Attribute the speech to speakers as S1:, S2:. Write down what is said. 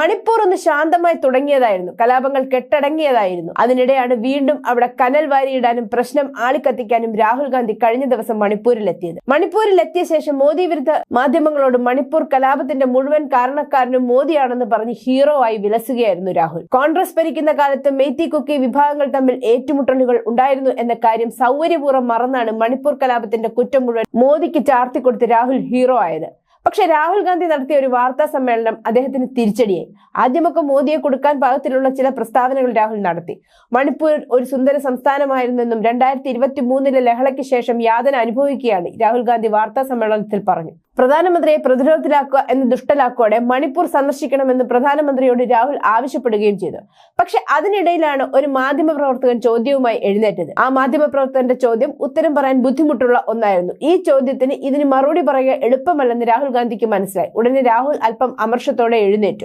S1: മണിപ്പൂർ ഒന്ന് ശാന്തമായി തുടങ്ങിയതായിരുന്നു, കലാപങ്ങൾ കെട്ടടങ്ങിയതായിരുന്നു. അതിനിടെയാണ് വീണ്ടും അവിടെ കനൽ വാരിയിടാനും പ്രശ്നം ആളിക്കത്തിക്കാനും രാഹുൽ ഗാന്ധി കഴിഞ്ഞ ദിവസം മണിപ്പൂരിലെത്തിയത്. മണിപ്പൂരിലെത്തിയ ശേഷം മോദി വിരുദ്ധ മാധ്യമങ്ങളോട് മണിപ്പൂർ കലാപത്തിന്റെ മുഴുവൻ കാരണക്കാരനും മോദിയാണെന്ന് പറഞ്ഞ് ഹീറോ ആയി വിലസുകയായിരുന്നു രാഹുൽ. കോൺഗ്രസ് ഭരിക്കുന്ന കാലത്ത് മെയ്തി കുക്കി വിഭാഗങ്ങൾ തമ്മിൽ ഏറ്റുമുട്ടലുകൾ ഉണ്ടായിരുന്നു എന്ന കാര്യം സൗകര്യപൂർവ്വം മറന്നാണ് മണിപ്പൂർ കലാപത്തിന്റെ കുറ്റം മുഴുവൻ മോദിക്ക് ചാർത്തിക്കൊടുത്ത് രാഹുൽ ഹീറോ ആയത്. പക്ഷെ രാഹുൽ ഗാന്ധി നടത്തിയ ഒരു വാർത്താ സമ്മേളനം അദ്ദേഹത്തിന് തിരിച്ചടിയായി. ആദ്യമൊക്കെ മോദിയെ കൊടുക്കാൻ പാകത്തിലുള്ള ചില പ്രസ്താവനകൾ രാഹുൽ നടത്തി. മണിപ്പൂർ ഒരു സുന്ദര സംസ്ഥാനമായിരുന്നെന്നും 2023 ലഹളയ്ക്ക് ശേഷം യാതന അനുഭവിക്കുകയാണ് രാഹുൽ ഗാന്ധി വാർത്താ സമ്മേളനത്തിൽ പറഞ്ഞു. പ്രധാനമന്ത്രിയെ പ്രതിരോധത്തിലാക്കുക എന്ന ദുഷ്ടലാക്കോടെ മണിപ്പൂർ സന്ദർശിക്കണമെന്ന് പ്രധാനമന്ത്രിയോട് രാഹുൽ ആവശ്യപ്പെടുകയും ചെയ്തു. പക്ഷെ അതിനിടയിലാണ് ഒരു മാധ്യമപ്രവർത്തകൻ ചോദ്യവുമായി എഴുന്നേറ്റത്. ആ മാധ്യമപ്രവർത്തകന്റെ ചോദ്യം ഉത്തരം പറയാൻ ബുദ്ധിമുട്ടുള്ള ഒന്നായിരുന്നു. ഈ ചോദ്യത്തിന് ഇതിന് മറുപടി പറയുക എളുപ്പമല്ലെന്ന് രാഹുൽ ഗാന്ധിക്ക് മനസ്സിലായി. ഉടനെ രാഹുൽ അല്പം അമർഷത്തോടെ എഴുന്നേറ്റു.